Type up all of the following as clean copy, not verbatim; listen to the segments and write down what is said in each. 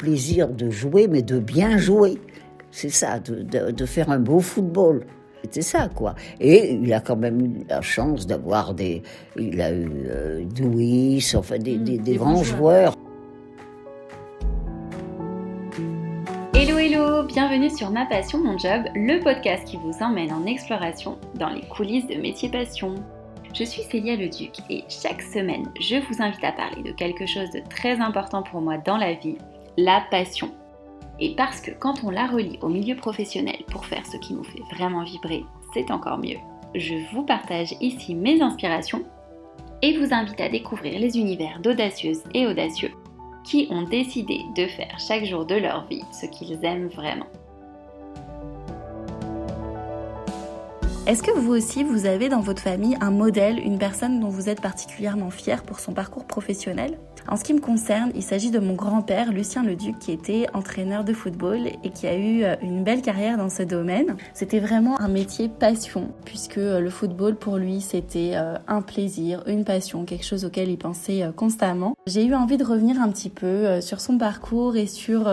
plaisir de jouer, mais de bien jouer. C'est ça, de faire un beau football. C'était ça, quoi. Et il a quand même eu la chance d'avoir il a eu Douis, enfin des grands joueurs. Hello hello, bienvenue sur Ma Passion Mon Job, le podcast qui vous emmène en exploration dans les coulisses de métiers passion. Je suis Célia Leduc et chaque semaine, je vous invite à parler de quelque chose de très important pour moi dans la vie, la passion. Et parce que quand on la relie au milieu professionnel pour faire ce qui nous fait vraiment vibrer, c'est encore mieux. Je vous partage ici mes inspirations et vous invite à découvrir les univers d'audacieuses et audacieux qui ont décidé de faire chaque jour de leur vie ce qu'ils aiment vraiment. Est-ce que vous aussi, vous avez dans votre famille un modèle, une personne dont vous êtes particulièrement fier pour son parcours professionnel ? En ce qui me concerne, il s'agit de mon grand-père, Lucien Leduc, qui était entraîneur de football et qui a eu une belle carrière dans ce domaine. C'était vraiment un métier passion, puisque le football, pour lui, c'était un plaisir, une passion, quelque chose auquel il pensait constamment. J'ai eu envie de revenir un petit peu sur son parcours et sur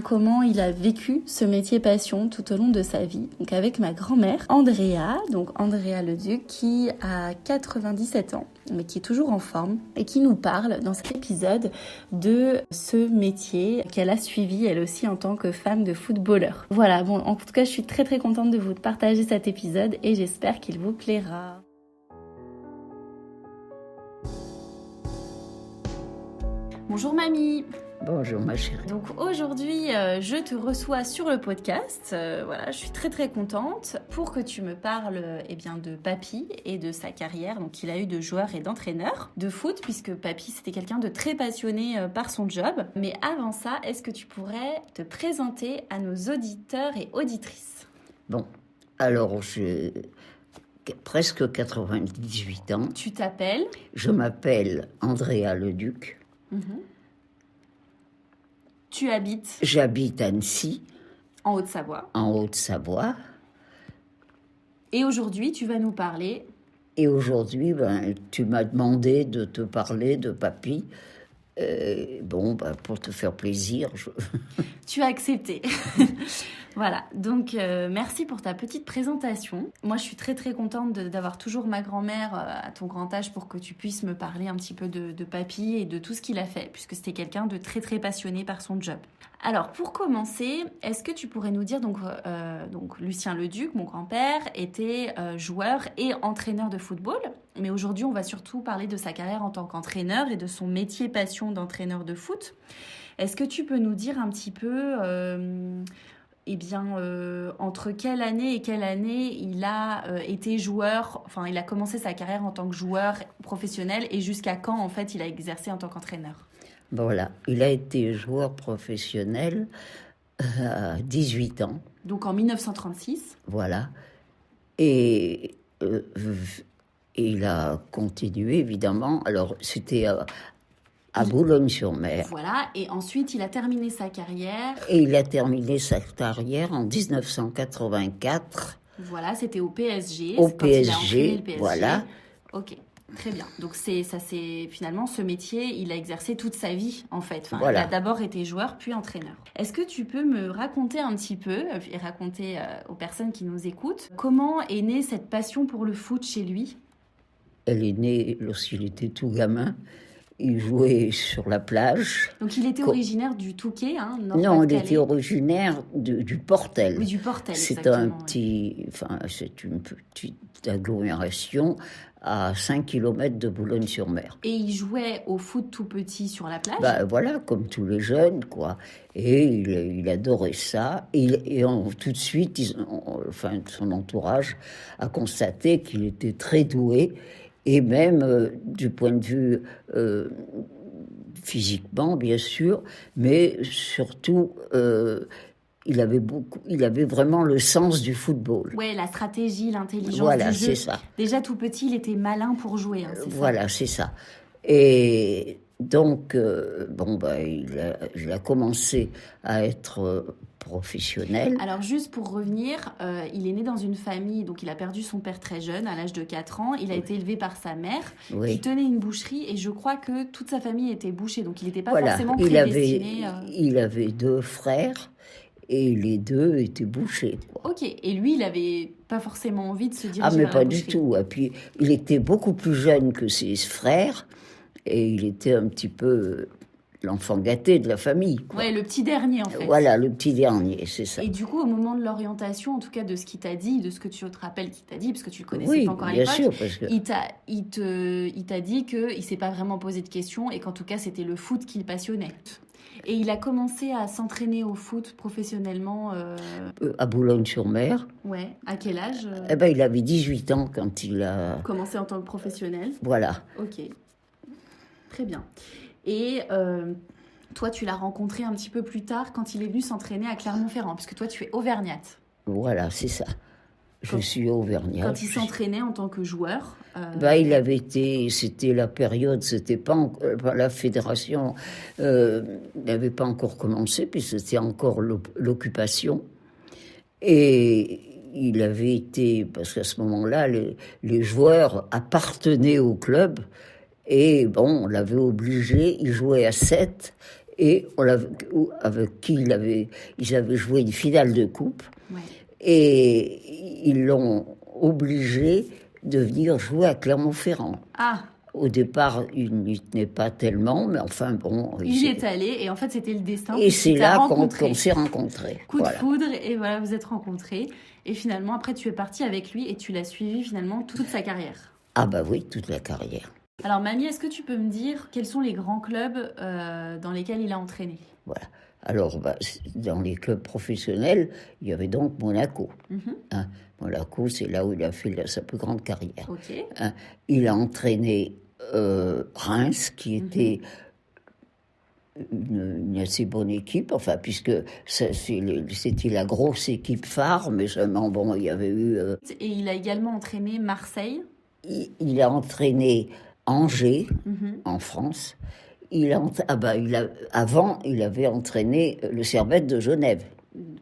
comment il a vécu ce métier passion tout au long de sa vie. Donc avec ma grand-mère, Andrea Leduc, qui a 97 ans, mais qui est toujours en forme et qui nous parle dans cet épisode de ce métier qu'elle a suivi elle aussi en tant que femme de footballeur. Voilà, en tout cas, je suis très très contente de vous partager cet épisode et j'espère qu'il vous plaira. Bonjour mamie. Bonjour ma chérie. Donc aujourd'hui, je te reçois sur le podcast. Je suis très très contente pour que tu me parles de Papy et de sa carrière qu'il a eu de joueur et d'entraîneur de foot, puisque Papy c'était quelqu'un de très passionné par son job. Mais avant ça, est-ce que tu pourrais te présenter à nos auditeurs et auditrices ? Bon, alors j'ai presque 98 ans. Tu t'appelles ? Je m'appelle Andrea Leduc. Tu habites ? J'habite à Annecy. En Haute-Savoie. En Haute-Savoie. Et aujourd'hui, tu vas nous parler... Et aujourd'hui, tu m'as demandé de te parler de Papy. Pour te faire plaisir. Tu as accepté. Voilà, donc merci pour ta petite présentation. Moi, je suis très très contente d'avoir toujours ma grand-mère à ton grand âge pour que tu puisses me parler un petit peu de Papy et de tout ce qu'il a fait, puisque c'était quelqu'un de très très passionné par son job. Alors, pour commencer, est-ce que tu pourrais nous dire, donc Lucien Leduc, mon grand-père, était joueur et entraîneur de football, mais aujourd'hui, on va surtout parler de sa carrière en tant qu'entraîneur et de son métier passion d'entraîneur de foot. Est-ce que tu peux nous dire un petit peu... entre quelle année et quelle année il a été joueur, il a commencé sa carrière en tant que joueur professionnel et jusqu'à quand, en fait, il a exercé en tant qu'entraîneur ? Voilà, il a été joueur professionnel à 18 ans. Donc en 1936. Voilà. Et il a continué, évidemment. Alors, c'était... à Boulogne-sur-Mer. Voilà, et ensuite, il a terminé sa carrière. Et il a terminé sa carrière en 1984. Voilà, c'était au PSG. Au PSG, il a entraîné le PSG, voilà. Ok, très bien. Donc, finalement, ce métier, il a exercé toute sa vie, en fait. Voilà. Il a d'abord été joueur, puis entraîneur. Est-ce que tu peux me raconter un petit peu, et raconter aux personnes qui nous écoutent, comment est née cette passion pour le foot chez lui ? Elle est née lorsqu'il était tout gamin. Il jouait sur la plage. Donc il était originaire du Touquet, Non, il était originaire du Portel. Oui, du Portel, c'est c'est une petite agglomération à 5 km de Boulogne-sur-Mer. Et il jouait au foot tout petit sur la plage ? Voilà, comme tous les jeunes, quoi. Et il adorait ça. Et tout de suite, son entourage a constaté qu'il était très doué. Et même du point de vue physiquement, bien sûr, mais surtout, il avait vraiment le sens du football. Ouais, la stratégie, l'intelligence voilà, du jeu. C'est ça. Déjà tout petit, il était malin pour jouer. Voilà, c'est ça. Et donc, il a commencé à être professionnel. Alors juste pour revenir, il est né dans une famille, donc il a perdu son père très jeune, à l'âge de 4 ans. Il a été élevé par sa mère, qui tenait une boucherie, et je crois que toute sa famille était bouchée, donc il n'était pas forcément prédestiné. Il avait 2 frères, et les 2 étaient bouchés. Ok, et lui, il n'avait pas forcément envie de se diriger vers la boucherie. Ah, mais pas du tout. Et puis, il était beaucoup plus jeune que ses frères, et il était un petit peu l'enfant gâté de la famille. Ouais, le petit dernier, en fait. Voilà, le petit dernier, c'est ça. Et du coup, au moment de l'orientation, en tout cas de ce qu'il t'a dit, de ce que tu te rappelles qu'il t'a dit, parce que tu le connaissais pas encore à l'époque, bien sûr, parce que... il t'a dit qu'il ne s'est pas vraiment posé de questions et qu'en tout cas, c'était le foot qui le passionnait. Et il a commencé à s'entraîner au foot professionnellement à Boulogne-sur-Mer. Ouais. À quel âge il avait 18 ans quand il a... commencé en tant que professionnel. Voilà. Ok. Très bien. Et toi, tu l'as rencontré un petit peu plus tard quand il est venu s'entraîner à Clermont-Ferrand, puisque toi, tu es auvergnate. Voilà, c'est ça. Je suis auvergnate. Quand il s'entraînait en tant que joueur il avait été... C'était la période, c'était pas la fédération n'avait pas encore commencé, puis c'était encore l'occupation. Et il avait été... Parce qu'à ce moment-là, les joueurs appartenaient au club. Et on l'avait obligé, il jouait à 7, et avec qui ils avaient joué une finale de coupe. Ouais. Et ils l'ont obligé de venir jouer à Clermont-Ferrand. Ah. Au départ, il n'y tenait pas tellement, mais enfin il y est allé, et en fait, c'était le destin. Et c'est là qu'on s'est rencontrés. Coup de foudre, et voilà, vous êtes rencontrés. Et finalement, après, tu es parti avec lui, et tu l'as suivi finalement toute sa carrière. Ah oui, toute la carrière. Alors, Mamie, est-ce que tu peux me dire quels sont les grands clubs dans lesquels il a entraîné ? Voilà. Alors, dans les clubs professionnels, il y avait donc Monaco. Mm-hmm. Monaco, c'est là où il a fait sa plus grande carrière. Okay. Il a entraîné Reims, qui était une assez bonne équipe, puisque c'était la grosse équipe phare, mais seulement, il y avait eu... Et il a également entraîné Marseille ? Il a entraîné Angers, en France. Avant, il avait entraîné le Servette de Genève.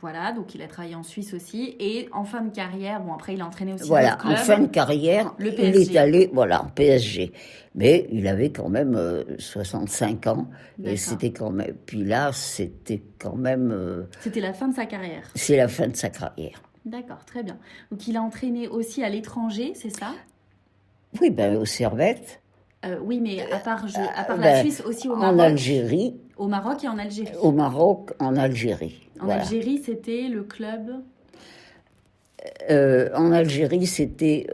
Voilà, donc il a travaillé en Suisse aussi. Et en fin de carrière, après il a entraîné aussi d'autres clubs. En fin de carrière, il est allé en PSG. Mais il avait quand même 65 ans. D'accord. Et c'était quand même... Puis là, c'était quand même... C'était la fin de sa carrière. C'est la fin de sa carrière. D'accord, très bien. Donc il a entraîné aussi à l'étranger, c'est ça ? Oui, au Servette. Oui, mais à part la Suisse, aussi au Maroc. En Algérie. Au Maroc et en Algérie. Au Maroc, en Algérie. En Algérie, c'était le club... en Algérie, c'était...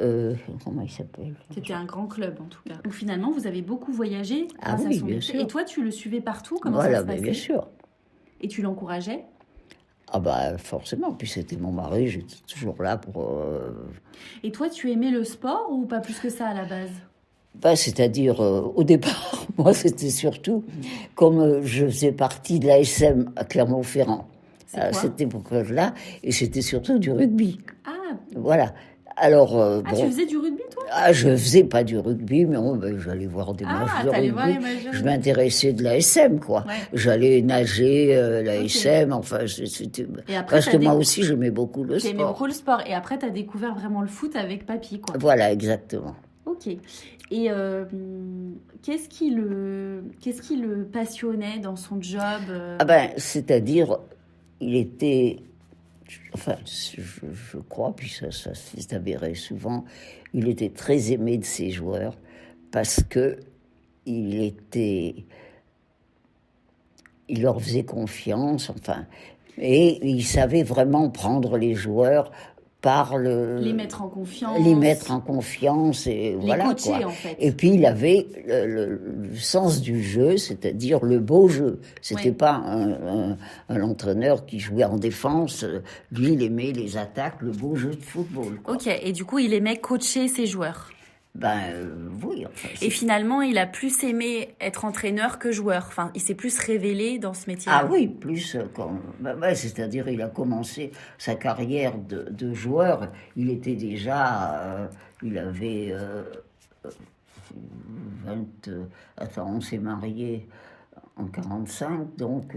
comment il s'appelle ? C'était un grand club, en tout cas. Donc finalement, vous avez beaucoup voyagé grâce à son métier. Sûr. Et toi, tu le suivais partout ? Comment ça se passait ? Bien sûr. Et tu l'encourageais ? Forcément. Puis c'était mon mari, j'étais toujours là pour... Et toi, tu aimais le sport ou pas plus que ça à la base ? C'est-à-dire, au départ, moi, c'était surtout, comme je faisais partie de l'ASM à Clermont-Ferrand, c'était pour que là, et c'était surtout du rugby. Ah. Voilà. Alors, tu faisais du rugby, toi ? Je faisais pas du rugby, mais j'allais voir des matchs de rugby. Voir les matchs de rugby. Je m'intéressais de l'ASM, quoi. Ouais. J'allais nager, l'ASM, c'était... Parce que moi aussi, j'aimais beaucoup le sport. J'aimais beaucoup le sport. Et après, tu as découvert vraiment le foot avec papy, quoi. Voilà, exactement. Ok. Et qu'est-ce qui le passionnait dans son job c'est-à-dire, il était... je crois, puis ça s'est avéré souvent, il était très aimé de ses joueurs parce que il leur faisait confiance, et il savait vraiment prendre les joueurs par les mettre en confiance et voilà, coacher, quoi. En fait. Et puis il avait le sens du jeu, c'est-à-dire le beau jeu. C'était pas un entraîneur qui jouait en défense. Lui, il aimait les attaques, le beau jeu de football, quoi. Ok, et du coup, il aimait coacher ses joueurs. Oui. Et finalement, il a plus aimé être entraîneur que joueur. Il s'est plus révélé dans ce métier. Ah oui, plus c'est-à-dire il a commencé sa carrière de joueur. Il était déjà, il avait 20. On s'est mariés en 45, donc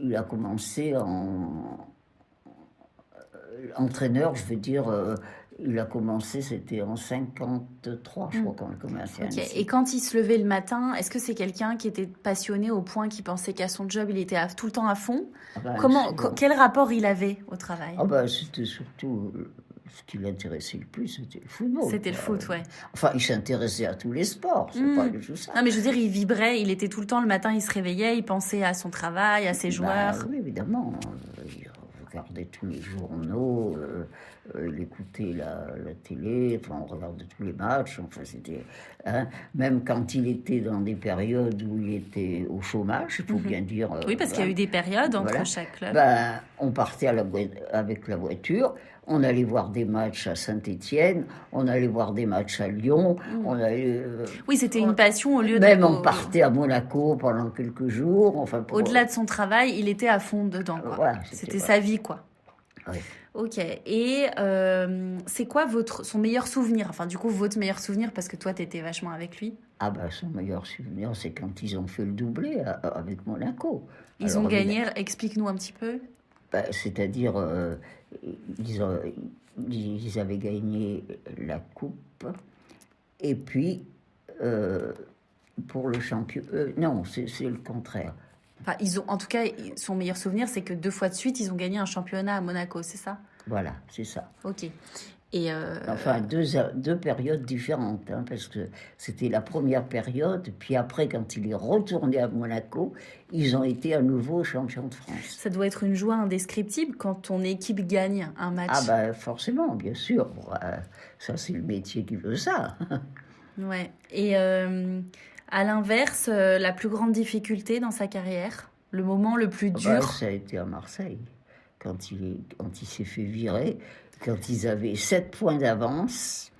il a commencé entraîneur, je veux dire, il a commencé, c'était en 53, je crois, quand il a commencé. Ok. Et quand il se levait le matin, est-ce que c'est quelqu'un qui était passionné au point qu'il pensait qu'à son job, il était tout le temps à fond? Quel rapport il avait au travail? C'était surtout ce qui l'intéressait le plus, c'était le football. C'était le foot, ouais. Enfin, il s'intéressait à tous les sports, c'est pas du tout ça. Non, mais je veux dire, il vibrait, il était tout le temps, le matin, il se réveillait, il pensait à son travail, à ses joueurs. Oui, évidemment. Il regardait tous les journaux, il écoutait la télé, enfin, on regardait tous les matchs, enfin, c'était... même quand il était dans des périodes où il était au chômage, il faut bien dire... Oui, parce qu'il y a eu des périodes entre chaque club. On partait avec la voiture, on allait voir des matchs à Saint-Étienne, on allait voir des matchs à Lyon, oui, c'était une passion au lieu de... Même on partait à Monaco pendant quelques jours. Enfin, au-delà de son travail, il était à fond dedans, quoi. Voilà, c'était sa vie, quoi. Oui. Ok. Et c'est quoi son meilleur souvenir? Enfin, du coup, votre meilleur souvenir, parce que toi, t'étais vachement avec lui. Son meilleur souvenir, c'est quand ils ont fait le doublé avec Monaco. Ils ont gagné, explique-nous un petit peu. C'est-à-dire, ils avaient gagné la coupe, et puis, pour le champion... non, c'est le contraire. Enfin, en tout cas, son meilleur souvenir, c'est que 2 fois de suite, ils ont gagné un championnat à Monaco, c'est ça? Voilà, c'est ça. Ok. Et Enfin, deux périodes différentes, parce que c'était la première période, puis après, quand il est retourné à Monaco, ils ont été à nouveau champions de France. Ça doit être une joie indescriptible quand ton équipe gagne un match. Forcément, bien sûr. Ça, c'est le métier qui veut ça. Ouais. Et à l'inverse, la plus grande difficulté dans sa carrière, le moment le plus dur? Ça a été à Marseille, quand il s'est fait virer. Quand ils avaient 7 points d'avance,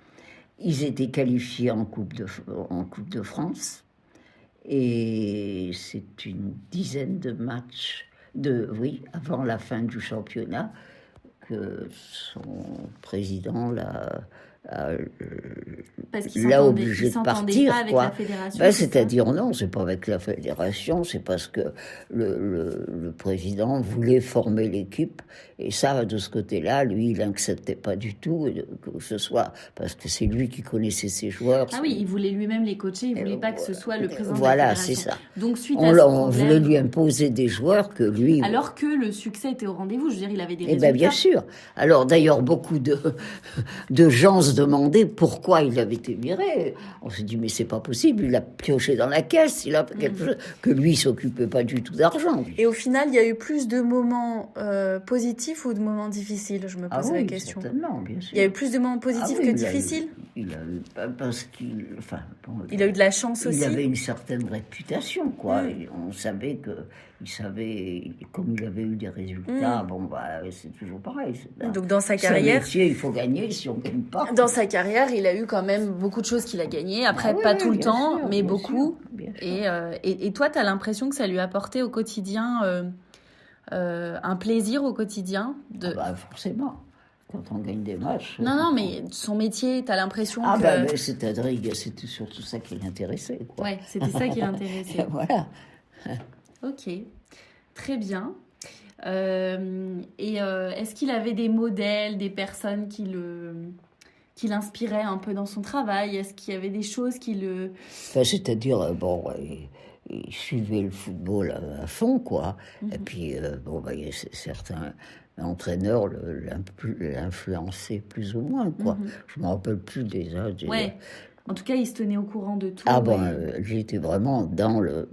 ils étaient qualifiés en Coupe de France. Et c'est une dizaine de matchs, avant la fin du championnat, que son président l'a obligé de partir. Pas avec la fédération, c'est-à-dire, non, c'est pas avec la fédération, c'est parce que le président voulait former l'équipe, et ça, de ce côté-là, lui, il n'acceptait pas du tout que ce soit, parce que c'est lui qui connaissait ses joueurs. Ah oui, il voulait lui-même les coacher, il voulait pas que ce soit le président voilà, de la fédération. C'est ça. Donc, suite à ce problème, on voulait lui imposer des joueurs que lui... Alors que le succès était au rendez-vous, je veux dire, il avait des résultats. Bien sûr. Alors, d'ailleurs, beaucoup de gens se demandaient pourquoi il avait été viré. On s'est dit, mais c'est pas possible, il a pioché dans la caisse, il a quelque chose, que lui, il s'occupait pas du tout d'argent. Et au final, il y a eu plus de moments positifs ou de moments difficiles, je me pose la question. Certainement, bien sûr. Il y a eu plus de moments positifs que difficiles? Il a eu, parce qu'il... il a eu de la chance aussi. Il avait une certaine réputation, quoi. On savait comme il avait eu des résultats, c'est toujours pareil. Donc dans sa carrière... C'est un métier, il faut gagner, si on ne gagne pas. Dans sa carrière, il a eu quand même beaucoup de choses qu'il a gagnées. Après, pas tout le temps, mais beaucoup. Et toi, tu as l'impression que ça lui a apporté au quotidien... un plaisir au quotidien forcément. Quand on gagne des matchs... Non, mais son métier, t'as l'impression que... c'était surtout ça qui l'intéressait, quoi. Ouais, c'était ça qui l'intéressait. Voilà. Ok, très bien. Est-ce qu'il avait des modèles, des personnes qui l'inspiraient un peu dans son travail? Est-ce qu'il y avait des choses qui le... c'est-à-dire, il suivait le football à fond, quoi. Et puis, il y a certains entraîneurs l'influençaient plus ou moins, quoi. Je me rappelle plus déjà. Ouais. En tout cas, il se tenait au courant de tout. J'étais vraiment dans le...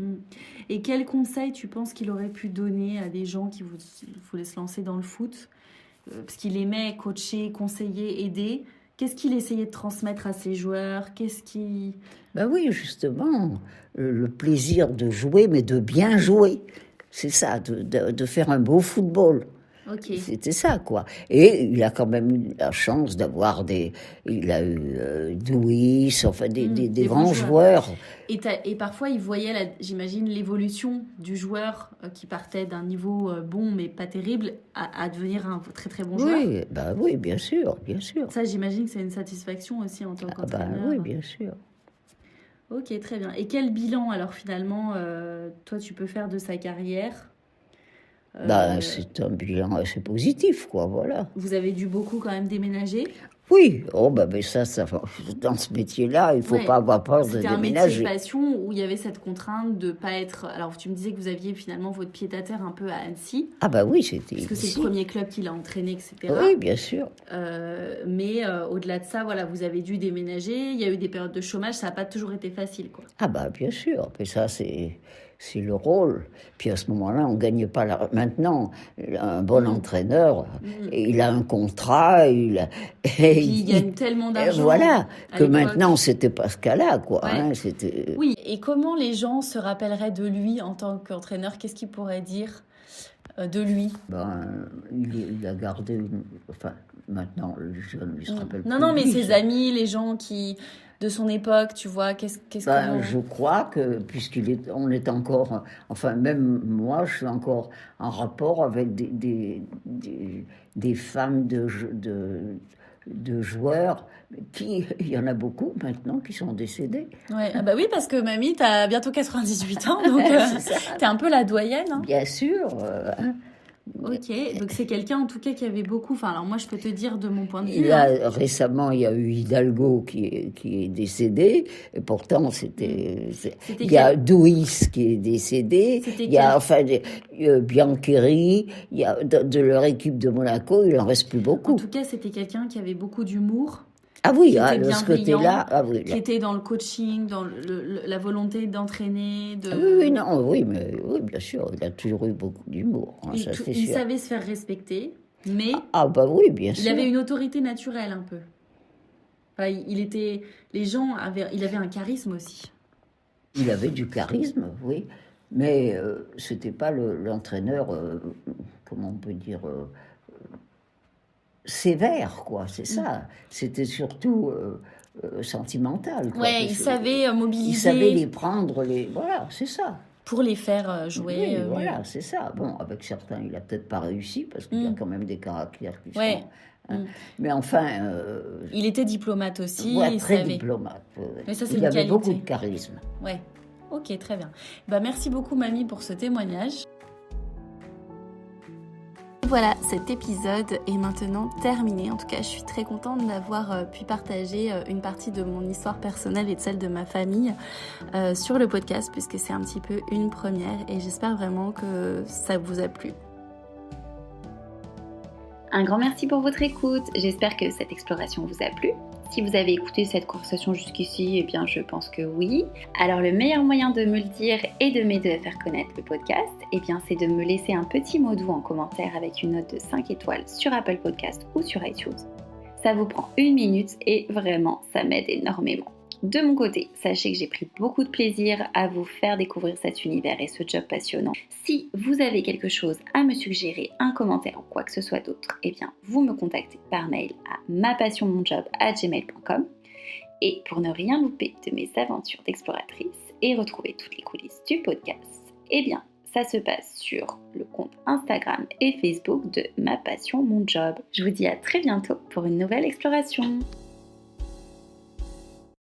Et quel conseil tu penses qu'il aurait pu donner à des gens qui voulaient se lancer dans le foot? Parce qu'il aimait coacher, conseiller, aider. Qu'est-ce qu'il essayait de transmettre à ses joueurs? Oui, justement, le plaisir de jouer, mais de bien jouer. C'est ça, de faire un beau football. Okay. C'était ça, quoi. Et il a quand même eu la chance d'avoir il a eu Douis, enfin des grands joueurs. Et parfois, il voyait, j'imagine, l'évolution du joueur qui partait d'un niveau bon, mais pas terrible, à devenir un très très bon joueur. Oui, bien sûr. Ça, j'imagine que c'est une satisfaction aussi en tant qu'entraîneur. Oui, bien sûr. Ok, très bien. Et quel bilan, alors, finalement, toi, tu peux faire de sa carrière? C'est un bilan assez positif, quoi, voilà. Vous avez dû beaucoup quand même déménager. Oui, mais ça, dans ce métier-là, il ne faut pas avoir peur de C'était un métier déménager. de passion où il y avait cette contrainte de ne pas être... Alors, tu me disais que vous aviez finalement votre pied-à-terre un peu à Annecy. Ah oui, c'était parce que c'est le premier club qui l'a entraîné, etc. Oui, bien sûr. Mais au-delà de ça, voilà, vous avez dû déménager. Il y a eu des périodes de chômage. Ça n'a pas toujours été facile, quoi. Ah bien sûr. Mais ça, c'est le rôle. Puis à ce moment-là, on ne gagne pas Maintenant, un bon entraîneur, il a un contrat, et puis il gagne tellement d'argent. Voilà, que maintenant, c'était pas ce cas-là, quoi. Ouais. Hein, oui, et comment les gens se rappelleraient de lui en tant qu'entraîneur? Qu'est-ce qu'ils pourraient dire de lui? Il a gardé Enfin, maintenant, les jeunes, ils se rappellent plus. Non, mais ses amis, les gens de son époque, tu vois, Je crois que, on est encore, enfin même moi, je suis encore en rapport avec des femmes de joueurs, il y en a beaucoup maintenant qui sont décédés. Ouais, oui, parce que mamie, t'as bientôt 98 ans, donc t'es un peu la doyenne. Hein. Bien sûr. Ok, donc c'est quelqu'un en tout cas qui avait beaucoup. Enfin, alors moi je peux te dire de mon point de vue. Récemment, il y a eu Hidalgo qui est décédé. Et pourtant, il y a Douis qui est décédé. Il y a Biancheri. Il y a de leur équipe de Monaco, il en reste plus beaucoup. En tout cas, c'était quelqu'un qui avait beaucoup d'humour. Ah oui, de ce côté-là. Qui était dans le coaching, dans la volonté d'entraîner. Oui, bien sûr, il a toujours eu beaucoup d'humour. Hein, il savait se faire respecter, mais oui, bien sûr. Il avait une autorité naturelle un peu. Enfin, il avait un charisme aussi. Il avait du charisme, oui, mais c'était pas l'entraîneur, comment on peut dire, sévère, quoi, c'est ça. C'était surtout sentimental. Quoi, il savait mobiliser. Il savait les prendre, voilà, c'est ça. Pour les faire jouer. Oui, voilà, c'est ça. Bon, avec certains, il a peut-être pas réussi, parce qu'il y a quand même des caractères qui sont... Hein. Mais enfin... il était diplomate aussi. Très diplomate. Mais ça, c'est il avait beaucoup de charisme. Ouais, ok, très bien. Merci beaucoup, mamie, pour ce témoignage. Voilà, cet épisode est maintenant terminé. En tout cas, je suis très contente d'avoir pu partager une partie de mon histoire personnelle et de celle de ma famille sur le podcast, puisque c'est un petit peu une première et j'espère vraiment que ça vous a plu. Un grand merci pour votre écoute. J'espère que cette exploration vous a plu. Si vous avez écouté cette conversation jusqu'ici, eh bien je pense que oui. Alors le meilleur moyen de me le dire et de m'aider à faire connaître le podcast, eh bien c'est de me laisser un petit mot doux en commentaire avec une note de 5 étoiles sur Apple Podcast ou sur iTunes. Ça vous prend 1 minute et vraiment ça m'aide énormément. De mon côté, sachez que j'ai pris beaucoup de plaisir à vous faire découvrir cet univers et ce job passionnant. Si vous avez quelque chose à me suggérer, un commentaire ou quoi que ce soit d'autre, eh bien vous me contactez par mail à mapassionmonjob@gmail.com. Et pour ne rien louper de mes aventures d'exploratrice et retrouver toutes les coulisses du podcast, eh bien ça se passe sur le compte Instagram et Facebook de Ma Passion Mon Job. Je vous dis à très bientôt pour une nouvelle exploration.